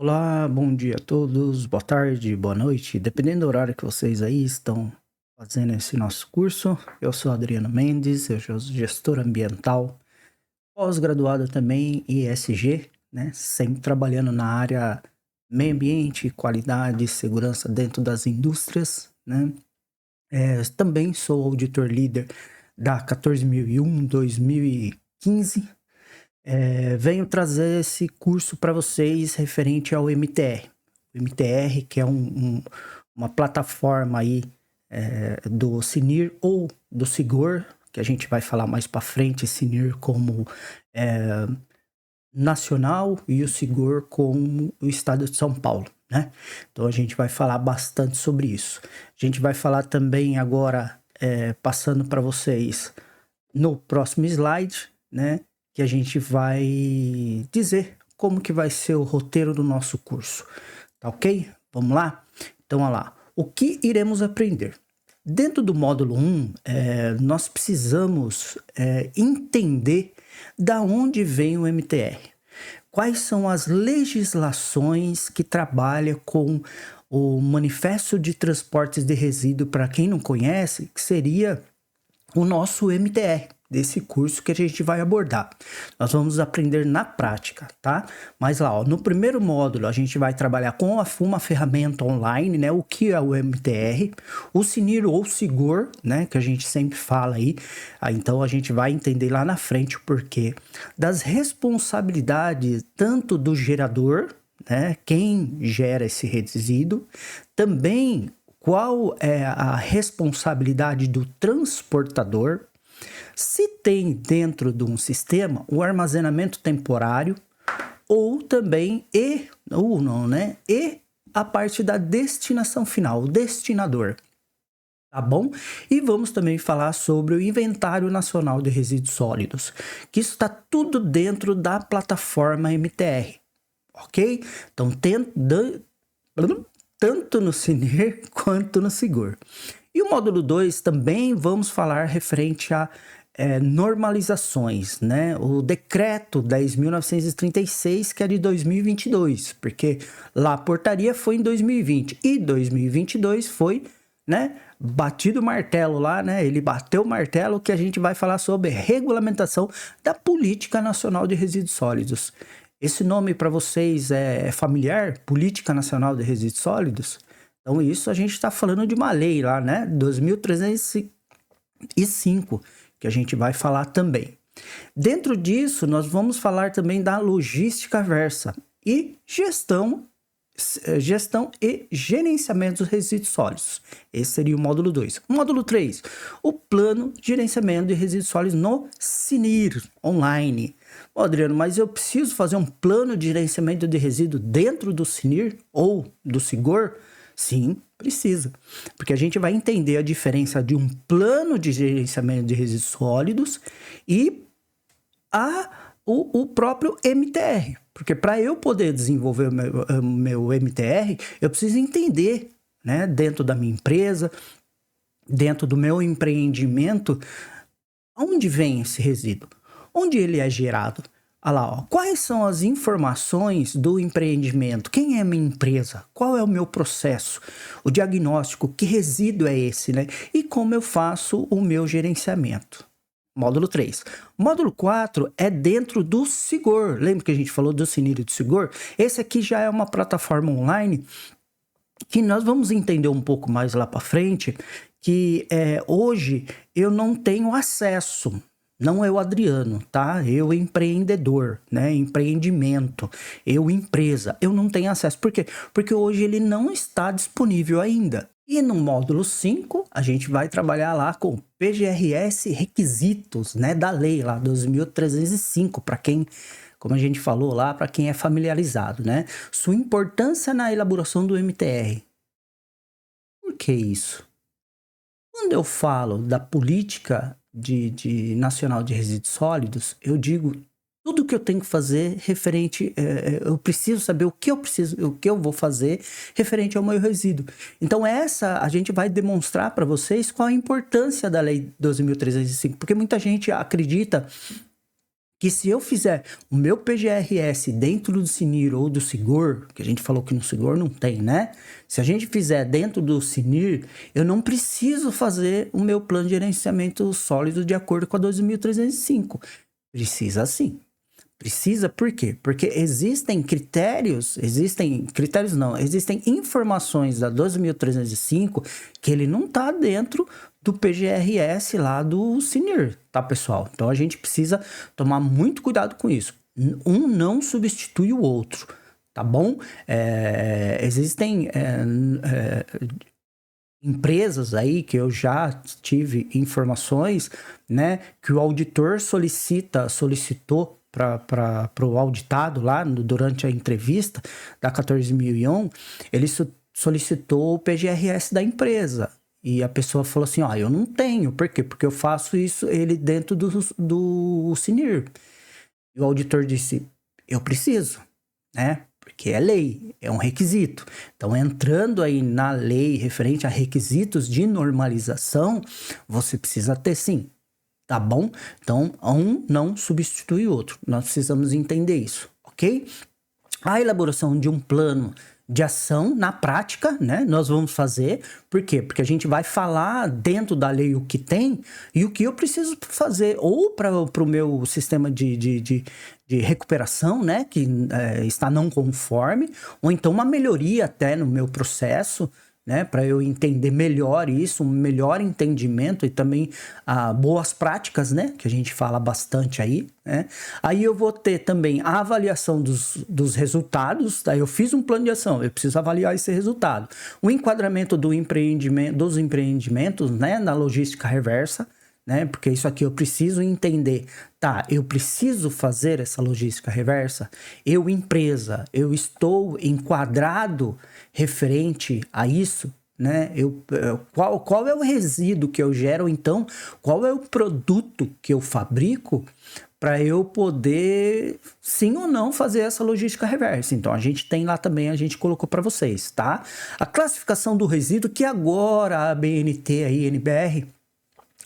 Olá, bom dia a todos, boa tarde, boa noite, dependendo do horário que vocês aí estão fazendo esse nosso curso. Eu sou Adriano Mendes, eu sou gestor ambiental, pós-graduado também em ESG, né? Sempre trabalhando na área meio ambiente, qualidade e segurança dentro das indústrias, né? Também sou auditor líder da 14001 2015. Venho trazer esse curso para vocês referente ao MTR. O MTR, que é uma plataforma aí do Sinir ou do Sigor, que a gente vai falar mais para frente, Sinir como é, nacional e o Sigor como o estado de São Paulo, né? Então a gente vai falar bastante sobre isso. A gente vai falar também agora, passando para vocês no próximo slide, né, que a gente vai dizer como que vai ser o roteiro do nosso curso, tá ok? Vamos lá? Então, olha lá. O que iremos aprender? Dentro do módulo 1, nós precisamos entender da onde vem o MTR. Quais são as legislações que trabalham com o Manifesto de Transportes de Resíduo, para quem não conhece, que seria o nosso MTR, desse curso que a gente vai abordar. Nós vamos aprender na prática, tá? Mas lá, ó, no primeiro módulo, a gente vai trabalhar com uma ferramenta online, né? O que é o MTR, o Sinir ou Sigor, né? Que a gente sempre fala aí. Então, a gente vai entender lá na frente o porquê das responsabilidades tanto do gerador, né? Quem gera esse resíduo, também qual é a responsabilidade do transportador, se tem dentro de um sistema o armazenamento temporário ou também ou não, né? E a parte da destinação final, o destinador. Tá bom? E vamos também falar sobre o Inventário Nacional de Resíduos Sólidos, que isso está tudo dentro da plataforma MTR, ok? Então, tanto no Sinir quanto no Sigor. E o módulo 2 também vamos falar referente a normalizações, né? O decreto 10.936, que é de 2022, porque lá a portaria foi em 2020 e 2022 foi, né, batido o martelo lá, né? Ele bateu o martelo que a gente vai falar sobre regulamentação da Política Nacional de Resíduos Sólidos. Esse nome para vocês é familiar? Política Nacional de Resíduos Sólidos? Então isso a gente está falando de uma lei lá, né? 2305, que a gente vai falar também. Dentro disso, nós vamos falar também da logística versa e gestão e gerenciamento dos resíduos sólidos. Esse seria o módulo 2. O módulo 3, o plano de gerenciamento de resíduos sólidos no Sinir online. Ô, Adriano, mas eu preciso fazer um plano de gerenciamento de resíduo dentro do Sinir ou do Sigor? Sim, precisa. Porque a gente vai entender a diferença de um plano de gerenciamento de resíduos sólidos e o próprio MTR. Porque para eu poder desenvolver o meu MTR, eu preciso entender, né, dentro da minha empresa, dentro do meu empreendimento, onde vem esse resíduo, onde ele é gerado. Olha lá, ó. Quais são as informações do empreendimento? Quem é a minha empresa? Qual é o meu processo? O diagnóstico, que resíduo é esse, né? E como eu faço o meu gerenciamento? Módulo 3. Módulo 4 é dentro do Sigor. Lembra que a gente falou do Sinir e do Sigor? Esse aqui já é uma plataforma online que nós vamos entender um pouco mais lá para frente, que hoje eu não tenho acesso. Não eu, Adriano, tá? Eu, empreendedor, né? Empreendimento, eu, empresa. Eu não tenho acesso. Por quê? Porque hoje ele não está disponível ainda. E no módulo 5, a gente vai trabalhar lá com PGRS requisitos, né? Da lei lá, 2.305, para quem, como a gente falou lá, para quem é familiarizado, né? Sua importância na elaboração do MTR. Por que isso? Quando eu falo da política nacional de resíduos sólidos, eu digo tudo o que eu tenho que fazer referente, eu preciso saber o que eu vou fazer referente ao meu resíduo. Então a gente vai demonstrar para vocês qual a importância da lei 12.305, porque muita gente acredita que se eu fizer o meu PGRS dentro do Sinir ou do Sigor, que a gente falou que no Sigor não tem, né? Se a gente fizer dentro do Sinir, eu não preciso fazer o meu plano de gerenciamento sólido de acordo com a 12.305. Precisa sim. Precisa, por quê? Porque existem informações da 12.305 que ele não está dentro do PGRS lá do Sinir, tá, pessoal? Então a gente precisa tomar muito cuidado com isso. Um não substitui o outro, tá bom? Existem empresas aí que eu já tive informações, né, que o auditor solicitou para o auditado lá durante a entrevista da 14.001, ele solicitou o PGRS da empresa. E a pessoa falou assim, eu não tenho. Por quê? Porque eu faço ele dentro do Sinir. E o auditor disse, eu preciso, né? Porque é lei, é um requisito. Então, entrando aí na lei referente a requisitos de normalização, você precisa ter sim, tá bom? Então, um não substitui o outro. Nós precisamos entender isso, ok? A elaboração de um plano de ação na prática, né? Nós vamos fazer. Por quê? Porque a gente vai falar dentro da lei o que tem e o que eu preciso fazer, ou para o meu sistema de recuperação, né? Que está não conforme, ou então uma melhoria até no meu processo, né, para eu entender melhor isso, um melhor entendimento e também boas práticas, né, que a gente fala bastante aí, né. Aí eu vou ter também a avaliação dos resultados, daí eu fiz um plano de ação, eu preciso avaliar esse resultado. O enquadramento dos empreendimentos, né, na logística reversa, né, porque isso aqui eu preciso entender, eu preciso fazer essa logística reversa, eu empresa, eu estou enquadrado referente a isso, né, qual é o resíduo que eu gero, então, qual é o produto que eu fabrico para eu poder, sim ou não, fazer essa logística reversa. Então, a gente tem lá também, a gente colocou para vocês, tá? A classificação do resíduo, que agora a ABNT aí, NBR,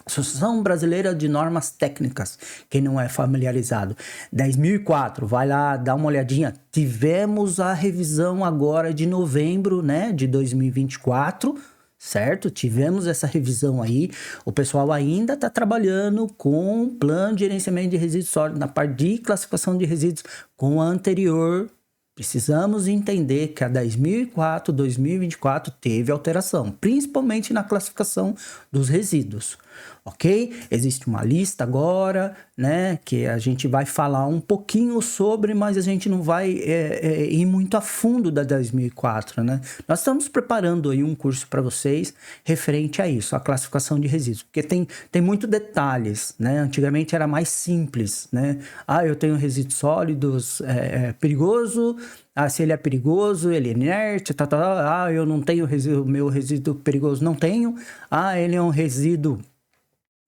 Associação Brasileira de Normas Técnicas, quem não é familiarizado, 10.004, vai lá, dá uma olhadinha. Tivemos a revisão agora de novembro, né, de 2024, certo? Tivemos essa revisão aí. O pessoal ainda está trabalhando com o plano de gerenciamento de resíduos sólidos na parte de classificação de resíduos com a anterior. Precisamos entender que a 10.004, 2024 teve alteração, principalmente na classificação dos resíduos, ok? Existe uma lista agora, né, que a gente vai falar um pouquinho sobre, mas a gente não vai ir muito a fundo da 10.004, né? Nós estamos preparando aí um curso para vocês referente a isso, a classificação de resíduos, porque tem muitos detalhes, né? Antigamente era mais simples, né? Eu tenho resíduos sólidos, perigoso. Se ele é perigoso, ele é inerte, eu não tenho resíduo, meu resíduo perigoso não tenho. Ele é um resíduo,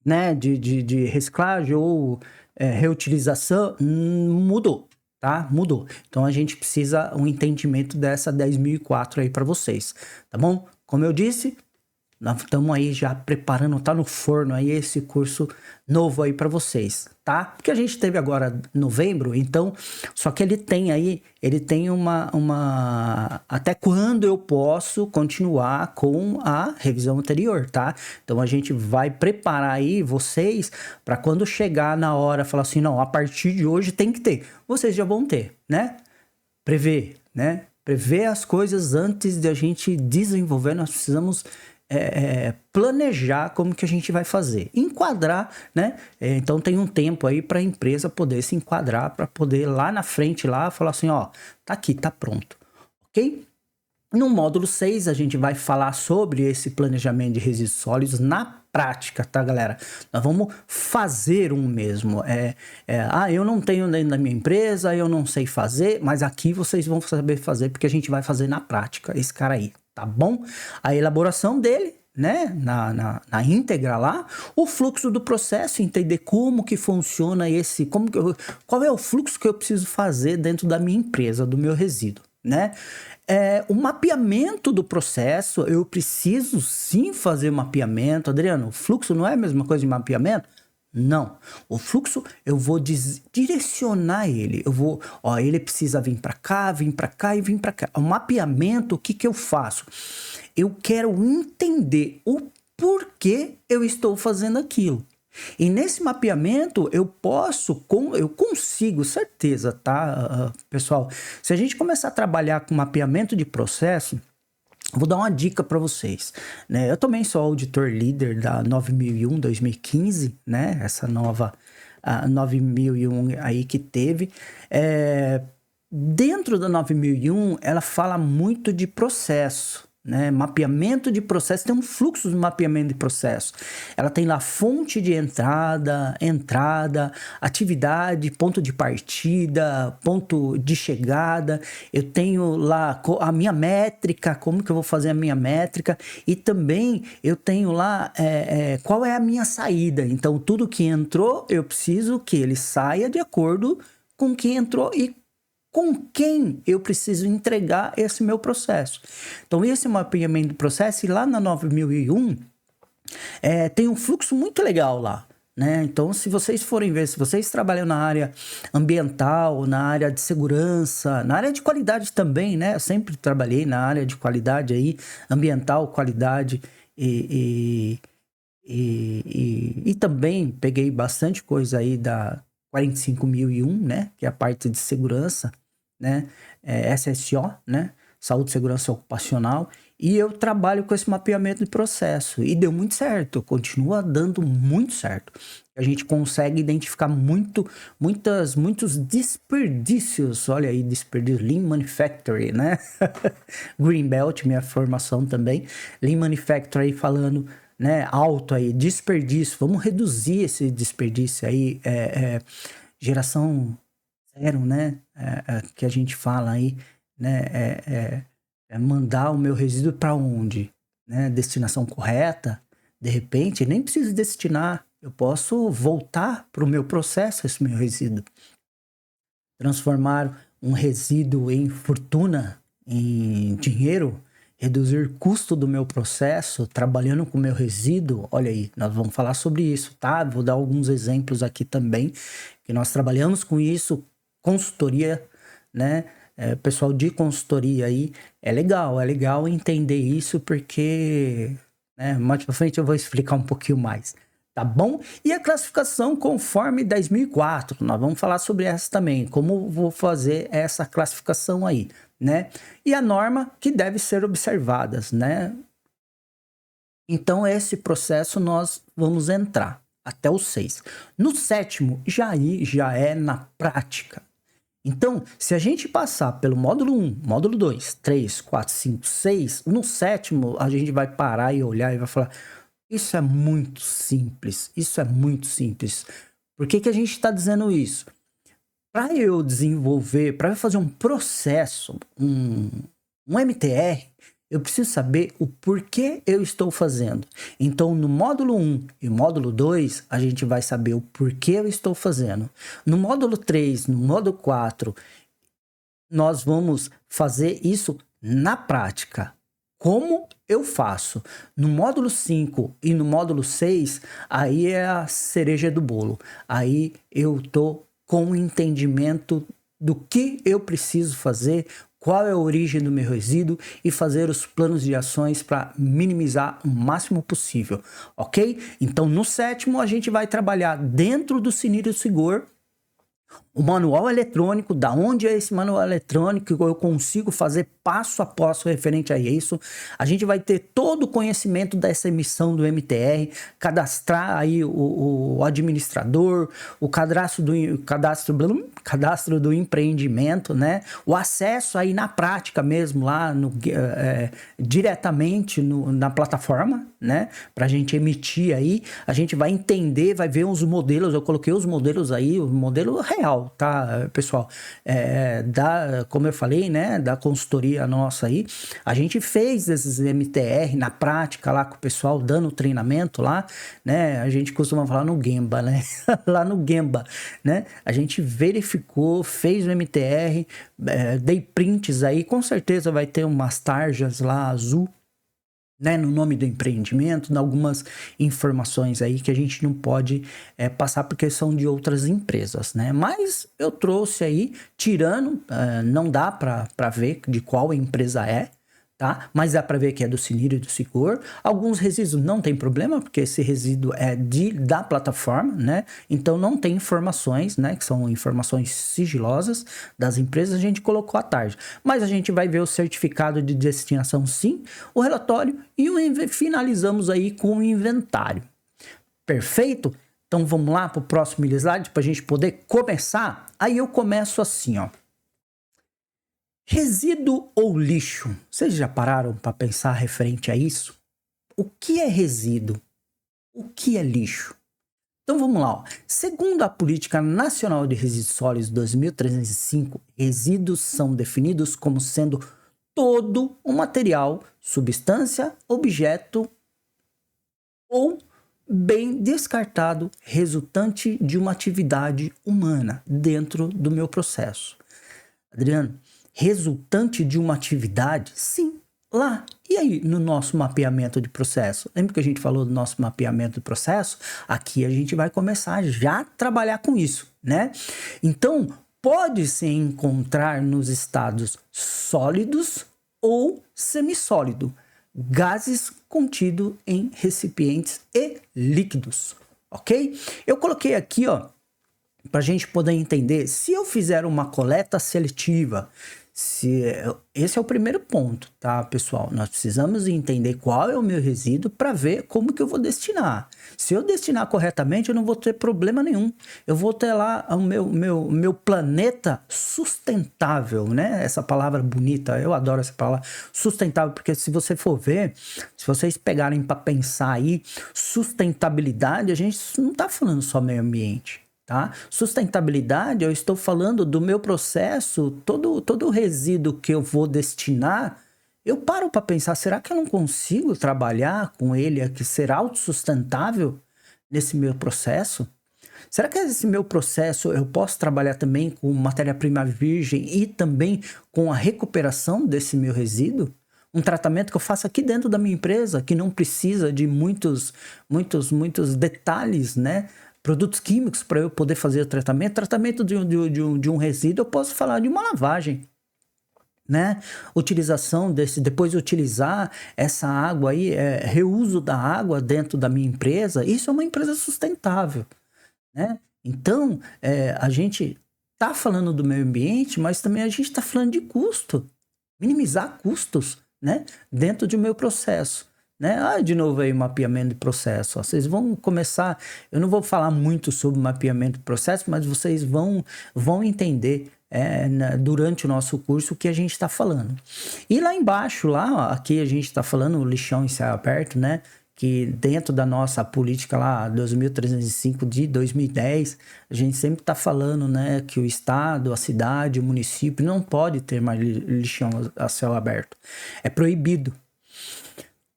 né, de reciclagem ou reutilização, mudou, tá? Mudou. Então a gente precisa um entendimento dessa 10.004 aí para vocês, tá bom? Como eu disse, nós estamos aí já preparando, tá no forno aí esse curso novo aí para vocês, tá? Porque a gente teve agora novembro, então, só que ele tem uma até quando eu posso continuar com a revisão anterior, tá? Então a gente vai preparar aí vocês para quando chegar na hora falar assim, não, a partir de hoje tem que ter. Vocês já vão ter, né? Prever, né? Prever as coisas antes de a gente desenvolver, nós precisamos planejar como que a gente vai fazer, enquadrar, né? Então tem um tempo aí para a empresa poder se enquadrar, para poder lá na frente lá falar assim, tá aqui, tá pronto, ok? No módulo 6 a gente vai falar sobre esse planejamento de resíduos sólidos na prática, tá, galera? Nós vamos fazer um mesmo. Eu não tenho dentro da minha empresa, eu não sei fazer, mas aqui vocês vão saber fazer, porque a gente vai fazer na prática, esse cara aí, tá bom? A elaboração dele, né, na íntegra lá, o fluxo do processo, entender como que funciona qual é o fluxo que eu preciso fazer dentro da minha empresa, do meu resíduo, né? O mapeamento do processo, eu preciso sim fazer mapeamento. Adriano, o fluxo não é a mesma coisa de mapeamento? Não. O fluxo eu vou direcionar ele. Eu vou, ó, ele precisa vir para cá e vir para cá. O mapeamento, o que que eu faço? Eu quero entender o porquê eu estou fazendo aquilo. E nesse mapeamento eu consigo, certeza, tá, pessoal? Se a gente começar a trabalhar com mapeamento de processo, vou dar uma dica para vocês, né? Eu também sou auditor líder da 9001 2015, né? Essa nova 9001 aí que teve. Dentro da 9001, ela fala muito de processo, né? Mapeamento de processo, tem um fluxo de mapeamento de processo. Ela tem lá fonte de entrada, atividade, ponto de partida, ponto de chegada. Eu tenho lá a minha métrica, como que eu vou fazer a minha métrica, e também eu tenho lá qual é a minha saída. Então, tudo que entrou, eu preciso que ele saia de acordo com o que entrou e com quem eu preciso entregar esse meu processo. Então, esse mapeamento do processo, e lá na 9001, tem um fluxo muito legal lá, né? Então, se vocês forem ver, se vocês trabalham na área ambiental, na área de segurança, na área de qualidade também, né? Eu sempre trabalhei na área de qualidade aí, ambiental, qualidade e também peguei bastante coisa aí da 45001, né? Que é a parte de segurança, né? SSO, né? Saúde e Segurança Ocupacional. E eu trabalho com esse mapeamento de processo. E deu muito certo, continua dando muito certo. A gente consegue identificar muitos desperdícios. Olha aí, desperdício. Lean Manufacturing, né? Greenbelt, minha formação também. Lean Manufacturing falando, né, alto aí, desperdício. Vamos reduzir esse desperdício aí. Geração zero, né? Que a gente fala aí, né? Mandar o meu resíduo para onde? Né? Destinação correta. De repente, nem preciso destinar. Eu posso voltar para o meu processo esse meu resíduo. Transformar um resíduo em fortuna, em dinheiro, reduzir custo do meu processo, trabalhando com o meu resíduo. Olha aí, nós vamos falar sobre isso, tá? Vou dar alguns exemplos aqui também, que nós trabalhamos com isso, consultoria, né? Pessoal de consultoria aí, é legal entender isso, porque, né, mais pra frente eu vou explicar um pouquinho mais, tá bom? E a classificação conforme 10.004, nós vamos falar sobre essa também, como vou fazer essa classificação aí, né? E a norma que deve ser observadas, né? Então, esse processo nós vamos entrar até o 6. No 7º, já é na prática. Então, se a gente passar pelo módulo 1, módulo 2, 3, 4, 5, 6, no 7º a gente vai parar e olhar e vai falar, isso é muito simples, isso é muito simples. Por que que a gente está dizendo isso? Para eu desenvolver, para eu fazer um processo, um MTR, eu preciso saber o porquê eu estou fazendo. Então, no módulo 1 e módulo 2, a gente vai saber o porquê eu estou fazendo. No módulo 3, no módulo 4, nós vamos fazer isso na prática. Como eu faço? No módulo 5 e no módulo 6, aí é a cereja do bolo. Aí eu tô com o entendimento do que eu preciso fazer, qual é a origem do meu resíduo e fazer os planos de ações para minimizar o máximo possível, ok? Então, no 7º, a gente vai trabalhar dentro do Cinírio Sigor, o manual eletrônico, da onde é esse manual eletrônico, eu consigo fazer passo a passo referente a isso. A gente vai ter todo o conhecimento dessa emissão do MTR, cadastrar aí o administrador, o cadastro do empreendimento, né? O acesso aí na prática mesmo, lá diretamente na plataforma, né? Pra gente emitir aí, a gente vai entender, vai ver os modelos, eu coloquei os modelos aí, o modelo real, tá, pessoal? Como eu falei, né, da consultoria nossa aí, a gente fez esses MTR na prática lá com o pessoal, dando treinamento lá, né, a gente costuma falar no Gemba, né, lá no Gemba, né, a gente verificou, fez o MTR, dei prints aí, com certeza vai ter umas tarjas lá azul, né, no nome do empreendimento, algumas informações aí que a gente não pode passar porque são de outras empresas, né? Mas eu trouxe aí, tirando, não dá para ver de qual empresa é, tá? Mas dá para ver que é do Sinir e do Sicor. Alguns resíduos não tem problema, porque esse resíduo é da plataforma, né? Então não tem informações, né? Que são informações sigilosas das empresas, a gente colocou à tarde. Mas a gente vai ver o certificado de destinação sim, o relatório e finalizamos aí com o inventário. Perfeito? Então vamos lá para o próximo slide para a gente poder começar. Aí eu começo assim, ó. Resíduo ou lixo? Vocês já pararam para pensar referente a isso? O que é resíduo? O que é lixo? Então vamos lá. Ó. Segundo a Política Nacional de Resíduos Sólidos 2305, resíduos são definidos como sendo todo o material, substância, objeto ou bem descartado resultante de uma atividade humana dentro do meu processo. Adriano, resultante de uma atividade? Sim, lá. E aí, no nosso mapeamento de processo? Lembra que a gente falou do nosso mapeamento de processo? Aqui a gente vai começar já a trabalhar com isso, né? Então, pode se encontrar nos estados sólidos ou semissólido, gases contidos em recipientes e líquidos, ok? Eu coloquei aqui, ó, para a gente poder entender, se eu fizer uma coleta seletiva, esse é o primeiro ponto, tá, pessoal? Nós precisamos entender qual é o meu resíduo para ver como que eu vou destinar. Se eu destinar corretamente, eu não vou ter problema nenhum. Eu vou ter lá o meu planeta sustentável, né? Essa palavra bonita, eu adoro essa palavra, sustentável, porque se você for ver, se vocês pegarem para pensar aí, sustentabilidade, a gente não está falando só meio ambiente. Tá? Sustentabilidade, eu estou falando do meu processo, todo o resíduo que eu vou destinar, eu paro para pensar, será que eu não consigo trabalhar com ele, que ser autossustentável nesse meu processo? Será que esse meu processo eu posso trabalhar também com matéria-prima virgem e também com a recuperação desse meu resíduo? Um tratamento que eu faço aqui dentro da minha empresa, que não precisa de muitos detalhes, né? Produtos químicos para eu poder fazer o tratamento. Tratamento de um resíduo, eu posso falar de uma lavagem, né? Utilização depois de utilizar essa água aí, reuso da água dentro da minha empresa, isso é uma empresa sustentável, né? Então, a gente tá falando do meio ambiente, mas também a gente está falando de custo, minimizar custos, né? Dentro do meu processo. Né? De novo aí, mapeamento de processo. Ó. Vocês vão começar, eu não vou falar muito sobre mapeamento de processo, mas vocês vão entender durante o nosso curso o que a gente está falando. E lá embaixo, lá, ó, aqui a gente está falando o lixão em céu aberto, né? Que dentro da nossa política lá, 2305 de 2010, a gente sempre está falando, né, que o estado, a cidade, o município não pode ter mais lixão a céu aberto. É proibido.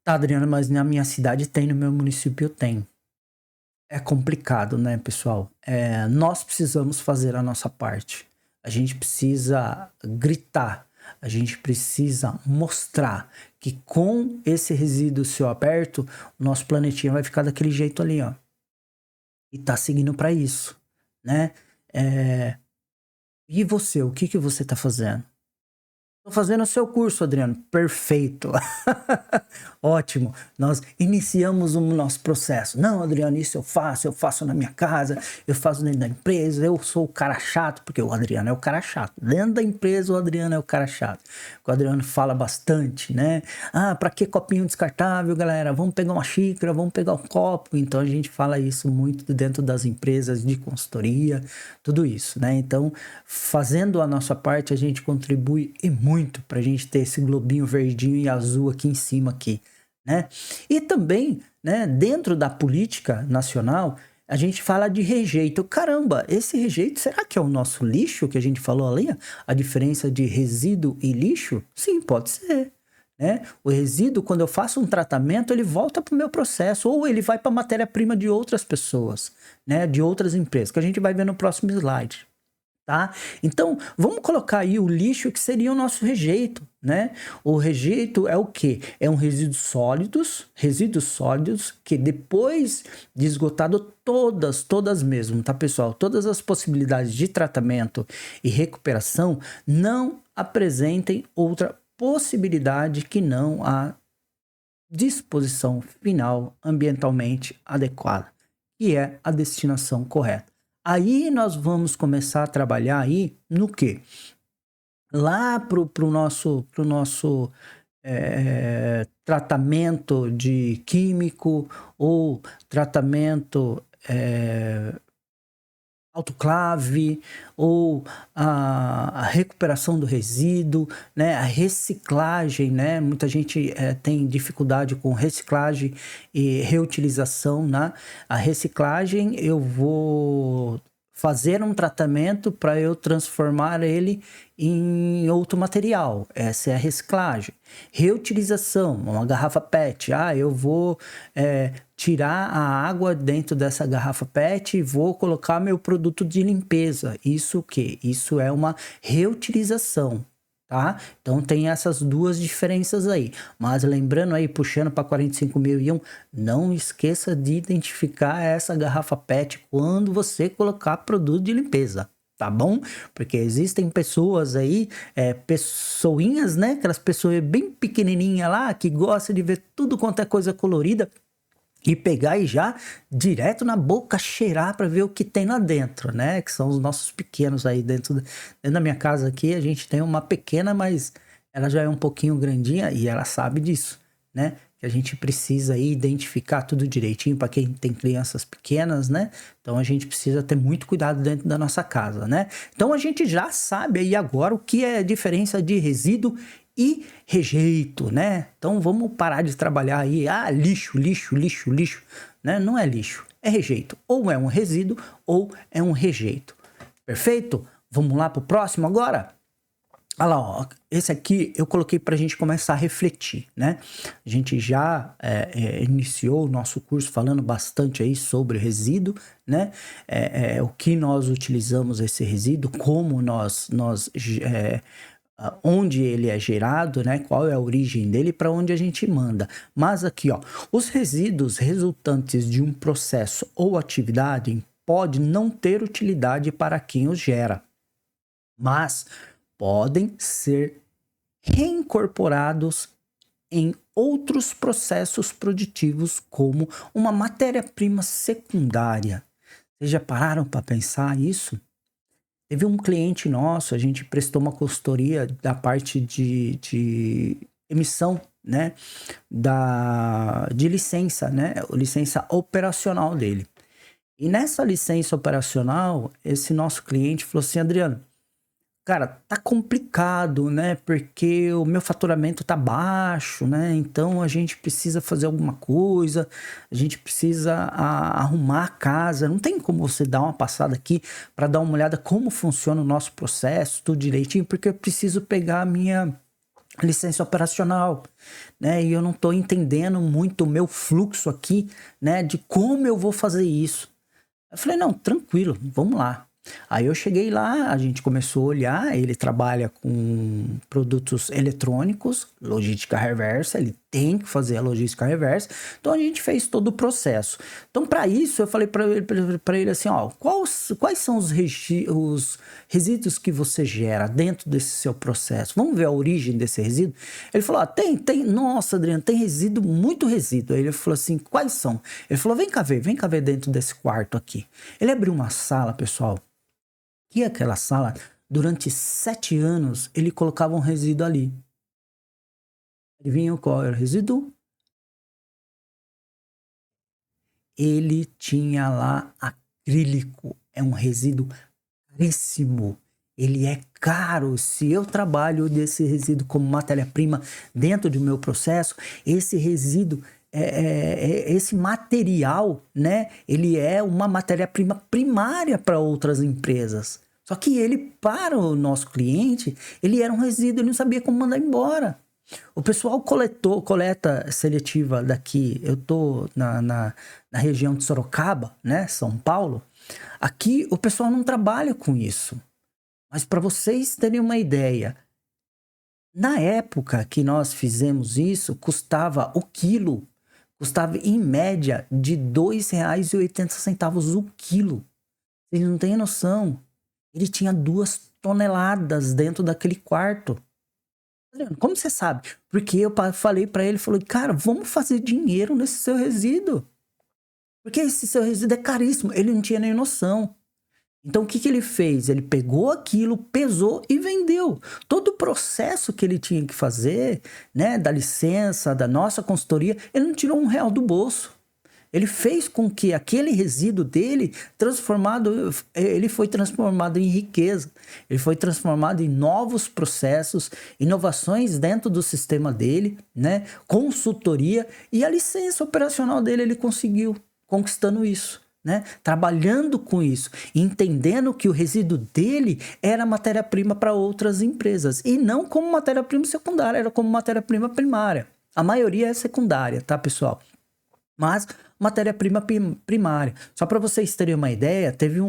Tá, Adriana, mas na minha cidade tem, no meu município tem. É complicado, né, pessoal? Nós precisamos fazer a nossa parte. A gente precisa gritar, a gente precisa mostrar que com esse resíduo céu aberto, o nosso planetinha vai ficar daquele jeito ali, ó. E tá seguindo para isso, né? E você, o que você tá fazendo? Tô fazendo o seu curso, Adriano. Perfeito. Ótimo. Nós iniciamos o nosso processo. Não, Adriano, isso eu faço na minha casa, eu faço dentro da empresa, eu sou o cara chato, porque o Adriano é o cara chato. Dentro da empresa, o Adriano é o cara chato. O Adriano fala bastante, né? Pra que copinho descartável, galera? Vamos pegar uma xícara, vamos pegar um copo. Então a gente fala isso muito dentro das empresas de consultoria, tudo isso, né? Então, fazendo a nossa parte, a gente contribui e muito para a gente ter esse globinho verdinho e azul aqui em cima aqui, né? E também, né, dentro da política nacional, a gente fala de rejeito. Caramba, esse rejeito, será que é o nosso lixo que a gente falou ali? A diferença de resíduo e lixo? Sim, pode ser. Né? O resíduo, quando eu faço um tratamento, ele volta para o meu processo ou ele vai para a matéria-prima de outras pessoas, né? De outras empresas, que a gente vai ver no próximo slide. tá? Então, vamos colocar aí o lixo que seria o nosso rejeito, né? O rejeito é o quê? É um resíduos sólidos que depois de esgotado todas mesmo, tá, pessoal? Todas as possibilidades de tratamento e recuperação não apresentem outra possibilidade que não a disposição final ambientalmente adequada, que é a destinação correta. Aí nós vamos começar a trabalhar aí no quê? Lá pro nosso tratamento de químico ou tratamento autoclave ou a recuperação do resíduo, né, a reciclagem, né, muita gente tem dificuldade com reciclagem e reutilização, né, a reciclagem eu vou fazer um tratamento para eu transformar ele em outro material, essa é a reciclagem. Reutilização, uma garrafa PET, eu vou tirar a água dentro dessa garrafa PET e vou colocar meu produto de limpeza. Isso o quê? Isso é uma reutilização, tá? Então tem essas duas diferenças aí. Mas lembrando aí, puxando para 45001, não esqueça de identificar essa garrafa PET quando você colocar produto de limpeza. Tá bom? Porque existem pessoas aí, pessoinhas, né? Aquelas pessoas bem pequenininhas lá que gostam de ver tudo quanto é coisa colorida e pegar e já direto na boca cheirar para ver o que tem lá dentro, né? Que são os nossos pequenos aí dentro da minha casa aqui. A gente tem uma pequena, mas ela já é um pouquinho grandinha e ela sabe disso, né? Que a gente precisa aí identificar tudo direitinho para quem tem crianças pequenas, né? Então a gente precisa ter muito cuidado dentro da nossa casa, né? Então a gente já sabe aí agora o que é a diferença de resíduo e rejeito, né? Então vamos parar de trabalhar aí, lixo, né? Não é lixo, é rejeito. Ou é um resíduo ou é um rejeito. Perfeito? Vamos lá pro próximo agora? Olha lá, ó, esse aqui eu coloquei para a gente começar a refletir, né? A gente já iniciou o nosso curso falando bastante aí sobre resíduo, né? O que nós utilizamos esse resíduo, como onde ele é gerado, né? Qual é a origem dele, para onde a gente manda. Mas aqui, ó, os resíduos resultantes de um processo ou atividade pode não ter utilidade para quem os gera, mas podem ser reincorporados em outros processos produtivos como uma matéria-prima secundária. Vocês já pararam para pensar isso? Teve um cliente nosso, a gente prestou uma consultoria da parte de emissão, né, de licença, né, licença operacional dele. E nessa licença operacional, esse nosso cliente falou assim: Adriano, cara, tá complicado, né? Porque o meu faturamento tá baixo, né? Então a gente precisa fazer alguma coisa, a gente precisa arrumar a casa. Não tem como você dar uma passada aqui para dar uma olhada como funciona o nosso processo, tudo direitinho, porque eu preciso pegar a minha licença operacional, né? E eu não tô entendendo muito o meu fluxo aqui, né? De como eu vou fazer isso. Eu falei, não, tranquilo, vamos lá. Aí eu cheguei lá, a gente começou a olhar, ele trabalha com produtos eletrônicos, logística reversa, ele tem que fazer a logística reversa, então a gente fez todo o processo. Então para isso eu falei para ele assim, ó, quais são os resíduos que você gera dentro desse seu processo? Vamos ver a origem desse resíduo? Ele falou, tem, nossa Adriano, tem resíduo, muito resíduo. Aí ele falou assim, quais são? Ele falou, vem cá ver dentro desse quarto aqui. Ele abriu uma sala, pessoal, e aquela sala, durante 7 anos, ele colocava um resíduo ali. Adivinha qual era o resíduo? Ele tinha lá acrílico. É um resíduo caríssimo. Ele é caro. Se eu trabalho desse resíduo como matéria-prima dentro do meu processo, esse resíduo, esse material, né? Ele é uma matéria-prima primária para outras empresas. Só que ele, para o nosso cliente, ele era um resíduo, ele não sabia como mandar embora. O pessoal coleta seletiva daqui, eu tô na região de Sorocaba, né, São Paulo. Aqui o pessoal não trabalha com isso. Mas para vocês terem uma ideia, na época que nós fizemos isso, custava o quilo, custava em média de R$ 2,80 o quilo. Vocês não têm noção. Ele tinha 2 toneladas dentro daquele quarto. Adriano, como você sabe? Porque eu falei para ele, falei, cara, vamos fazer dinheiro nesse seu resíduo. Porque esse seu resíduo é caríssimo. Ele não tinha nem noção. Então o que ele fez? Ele pegou aquilo, pesou e vendeu. Todo o processo que ele tinha que fazer, né, da licença, da nossa consultoria, ele não tirou R$ 1 do bolso. Ele fez com que aquele resíduo dele ele foi transformado em riqueza. Ele foi transformado em novos processos, inovações dentro do sistema dele, né? Consultoria e a licença operacional dele ele conseguiu, conquistando isso, né? Trabalhando com isso, entendendo que o resíduo dele era matéria-prima para outras empresas e não como matéria-prima secundária, era como matéria-prima primária. A maioria é secundária, tá, pessoal? Mas matéria-prima primária. Só para vocês terem uma ideia, teve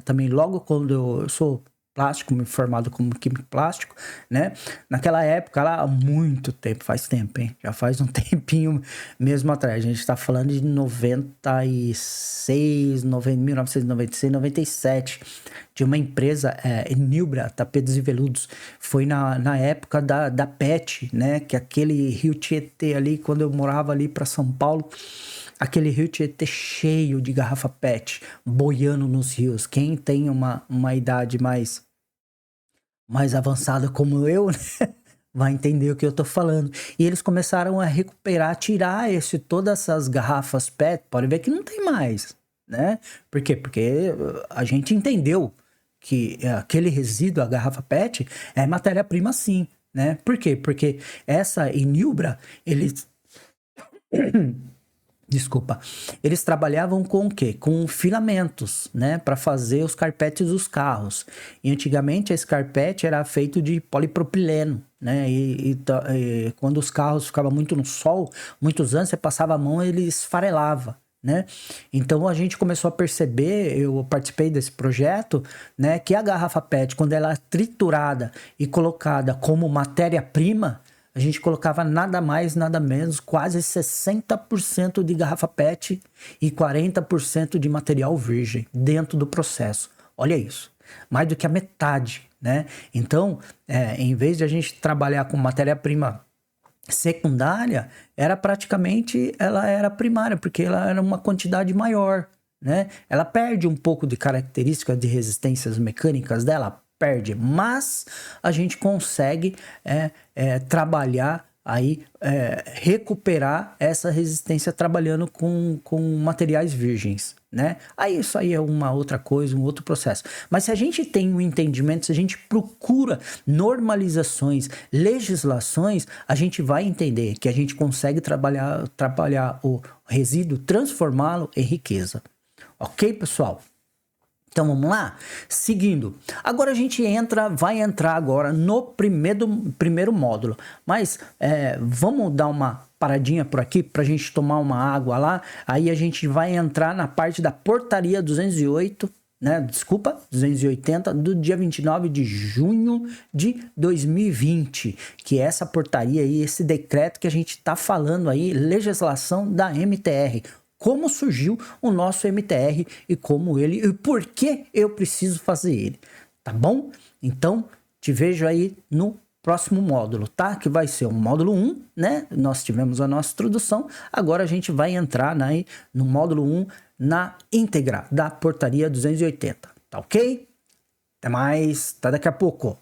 também logo quando eu sou plástico, me formado como químico plástico, né? Naquela época, lá há muito tempo, faz tempo, hein? Já faz um tempinho mesmo atrás. A gente está falando de 1996, 97, de uma empresa, Nilbra, Tapetes e Veludos. Foi na época da PET, né? Que aquele Rio Tietê ali, quando eu morava ali para São Paulo, aquele Rio Tietê cheio de garrafa PET, boiando nos rios. Quem tem uma idade mais avançada como eu, né, vai entender o que eu tô falando. E eles começaram a recuperar, tirar todas essas garrafas PET, pode ver que não tem mais, né? Por quê? Porque a gente entendeu que aquele resíduo, a garrafa PET, é matéria-prima sim, né? Por quê? Porque essa Inilbra, eles... Desculpa. Eles trabalhavam com o quê? Com filamentos, né? Para fazer os carpetes dos carros. E antigamente esse carpete era feito de polipropileno, né? E quando os carros ficavam muito no sol, muitos anos, você passava a mão e ele esfarelava, né? Então a gente começou a perceber, eu participei desse projeto, né? Que a garrafa PET, quando ela é triturada e colocada como matéria-prima, a gente colocava nada mais, nada menos, quase 60% de garrafa PET e 40% de material virgem dentro do processo. Olha isso, mais do que a metade, né? Então, em vez de a gente trabalhar com matéria-prima secundária, ela era primária, porque ela era uma quantidade maior, né? Ela perde um pouco de características de resistências mecânicas dela, perde, mas a gente consegue trabalhar aí, recuperar essa resistência trabalhando com materiais virgens, né? Aí isso aí é uma outra coisa, um outro processo. Mas se a gente tem um entendimento, se a gente procura normalizações, legislações, a gente vai entender que a gente consegue trabalhar o resíduo, transformá-lo em riqueza. Ok, pessoal? Então vamos lá? Seguindo. Agora a gente vai entrar agora no primeiro módulo. Mas vamos dar uma paradinha por aqui para a gente tomar uma água lá. Aí a gente vai entrar na parte da portaria 208, né? Desculpa, 280, do dia 29 de junho de 2020. Que é essa portaria aí, esse decreto que a gente está falando aí, legislação da MTR. Como surgiu o nosso MTR e por que eu preciso fazer ele, tá bom? Então, te vejo aí no próximo módulo, tá? Que vai ser o módulo 1, né? Nós tivemos a nossa introdução, agora a gente vai entrar no módulo 1 na íntegra da portaria 280, tá ok? Até mais, até daqui a pouco.